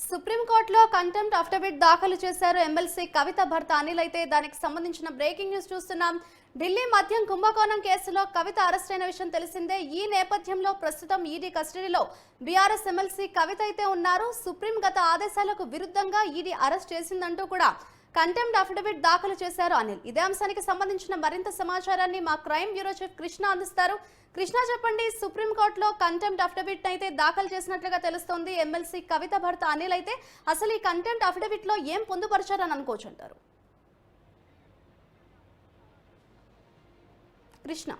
సుప్రీంకోర్టులో contempt affidavit దాఖలు చేశారు ఎమ్మెల్సీ కవిత భర్త అనిల్. అయితే దానికి సంబంధించిన బ్రేకింగ్ న్యూస్ చూస్తున్నాం. ఢిల్లీ మద్యం కుంభకోణం కేసులో కవిత అరెస్ట్ అయిన విషయం తెలిసిందే. ఈ నేపథ్యంలో ప్రస్తుతం ఈడీ కస్టడీలో బీఆర్ఎస్ ఎమ్మెల్సీ కవిత అయితే ఉన్నారు. సుప్రీం గత ఆదేశాలకు విరుద్ధంగా ఈడీ అరెస్ట్ చేసిందంటూ కూడా కంటెంప్ట్ అఫిడవిట్ దాఖలు చేశారు అనిల్. ఇదే అంశానికి సంబంధించిన మరింత సమాచారాన్ని మా క్రైమ్ బ్యూరో చీఫ్ కృష్ణ అందిస్తారు. కృష్ణ, చెప్పండి. సుప్రీంకోర్టులో కంటెంప్ట్ అఫిడవిట్ అయితే దాఖలు చేసినట్లుగా తెలుస్తోంది ఎమ్మెల్సీ కవిత భర్త అనిల్. అయితే అసలు ఈ కంటెంప్ట్ అఫిడవిట్ లో ఏం పొందుపరిచారని అనుకోవచ్చు అంటారు కృష్ణ?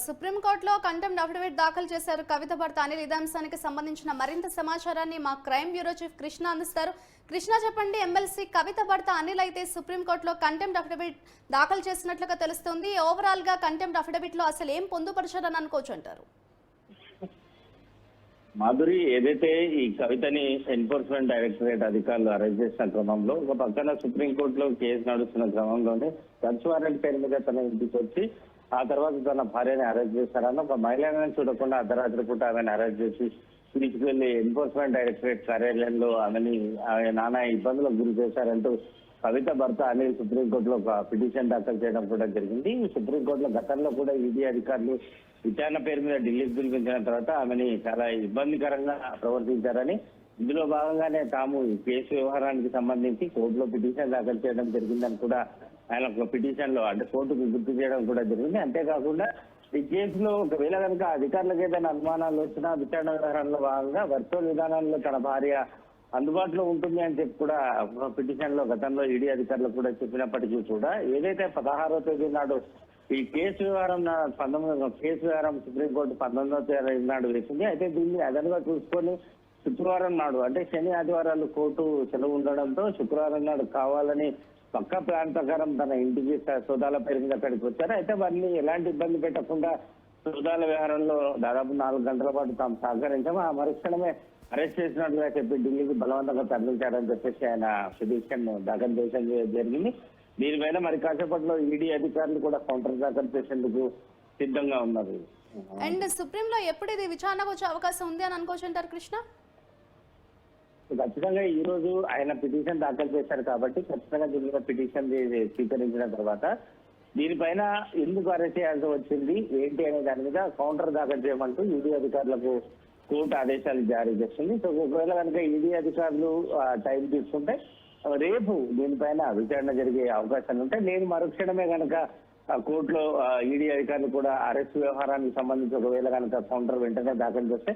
సుప్రీంకోర్టులో కంటెంప్ట్ అఫిడవిట్ దాఖలు చేశారు కవిత భర్త అనిల్. ఇదే అంశానికి సంబంధించిన మరింత సమాచారాన్ని మా క్రైమ్ బ్యూరో చీఫ్ కృష్ణ అందిస్తారు. కృష్ణ, చెప్పండి. ఎమ్మెల్సీ కవిత భర్త అనిల్ అయితే సుప్రీంకోర్టులో కంటెంప్ట్ అఫిడవిట్ దాఖలు చేసినట్లుగా తెలుస్తుంది. ఓవరాల్ గా కంటెంప్ట్ అఫిడవిట్ లో అసలు ఏం పొందుపరిచారని అనుకోవచ్చు అంటారు? మాధురి, ఏదైతే ఈ కవితని ఎన్ఫోర్స్మెంట్ డైరెక్టరేట్ అధికారులు అరెస్ట్ చేసిన క్రమంలో ఒక పక్కన సుప్రీంకోర్టులో కేసు నడుస్తున్న క్రమంలోనే సర్చ్ వారెంట్ పేరు మీద తన ఇంటికి వచ్చి ఆ తర్వాత తన భార్యని అరెస్ట్ చేశారని ఒక మహిళను చూడకుండా అర్ధరాత్రి పూట ఆమెను అరెస్ట్ చేసి తీసుకెళ్లి ఎన్ఫోర్స్మెంట్ డైరెక్టరేట్ కార్యాలయంలో ఆమె నానా ఇబ్బందులకు గురి చేశారంటూ కవిత భర్త అనిల్ సుప్రీంకోర్టులో ఒక పిటిషన్ దాఖలు చేయడం కూడా జరిగింది. సుప్రీంకోర్టులో గతంలో కూడా ఈడీ అధికారులు విచారణ పేరు మీద ఢిల్లీకి పిలిపించిన తర్వాత ఆమెని చాలా ఇబ్బందికరంగా ప్రవర్తించారని, ఇందులో భాగంగానే తాము ఈ కేసు వ్యవహారానికి సంబంధించి కోర్టులో పిటిషన్ దాఖలు చేయడం జరిగిందని కూడా ఆయన ఒక పిటిషన్ లో అంటే కోర్టుకు గుర్తు చేయడం కూడా జరిగింది. అంతేకాకుండా ఈ కేసులో ఒకవేళ కనుక అధికారులకు ఏదైనా అనుమానాలు వచ్చినా విచారణ వ్యవహారంలో భాగంగా వర్చువల్ విధానంలో తన భార్య అందుబాటులో ఉంటుంది అని చెప్పి కూడా పిటిషన్ లో గతంలో ఈడీ అధికారులు కూడా చెప్పినప్పటికీ కూడా ఏదైతే 16వ తేదీ నాడు ఈ కేసు వ్యవహారం సుప్రీంకోర్టు 19వ తేదీ నాడు వేసింది. అయితే దీన్ని అదనంగా చూసుకొని శుక్రవారం నాడు అంటే శని ఆదివారాలు కోర్టు సెలవు ఉండడంతో శుక్రవారం నాడు కావాలని పక్క ప్లాన్ ప్రకారం తన ఇంటికి సోదాల పేరు మీద అక్కడికి వచ్చారు. అయితే వారిని ఎలాంటి ఇబ్బంది పెట్టకుండా సోదాల వ్యవహారంలో దాదాపు 4 గంటల పాటు తాము సహకరించాము. ఆ మరుక్షణమే అరెస్ట్ చేసినట్లుగా చెప్పి ఢిల్లీకి బలవంతంగా తరలించారని చెప్పేసి ఆయన పిటిషన్ దాఖలు చేయడం జరిగింది. దీనిపైన మరి కాసేపట్లో ఈడీ అధికారులు కూడా కౌంటర్ దాఖలు చేసేందుకు సిద్ధంగా ఉన్నారు. అండ్ సుప్రీంలో ఎప్పుడు ఇది విచారణకు వచ్చే అవకాశం ఉంది అని అనుకోవచ్చు అంటారు కృష్ణ? ఖచ్చితంగా ఈ రోజు ఆయన పిటిషన్ దాఖలు చేశారు కాబట్టి ఖచ్చితంగా దీనిలో పిటిషన్ స్వీకరించిన తర్వాత దీనిపైన ఎందుకు అరెస్ట్ చేయాల్సి వచ్చింది ఏంటి అనే దాని మీద కౌంటర్ దాఖలు చేయమంటూ ఈడీ అధికారులకు కోర్టు ఆదేశాలు జారీ చేస్తుంది. సో ఒకవేళ కనుక ఈడీ అధికారులు టైం తీసుకుంటే రేపు దీనిపైన విచారణ జరిగే అవకాశాలు ఉంటాయి. నేను మరుక్షణమే కనుక కోర్టులో ఈడీ అధికారులు కూడా అరెస్ట్ వ్యవహారానికి సంబంధించి ఒకవేళ కనుక కౌంటర్ వెంటనే దాఖలు చేస్తే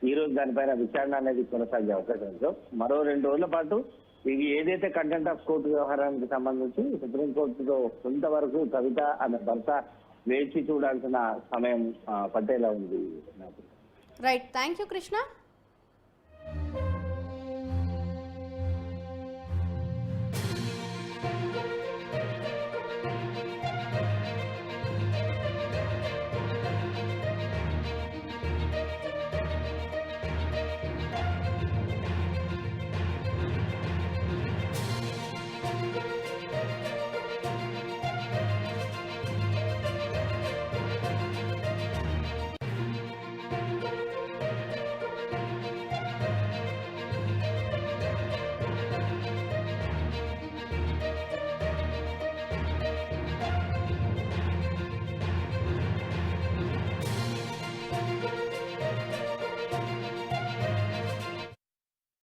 ఈ రోజు దానిపైన విచారణ అనేది కొనసాగే అవకాశం ఉంది. మరో 2 రోజుల పాటు ఇది ఏదైతే కంటెంప్ట్ ఆఫ్ కోర్టు వ్యవహారానికి సంబంధించి సుప్రీంకోర్టులో కొంతవరకు కవిత ఆమె భర్త వేచి చూడాల్సిన సమయం పట్టేలా ఉంది. Right, thank you Krishna.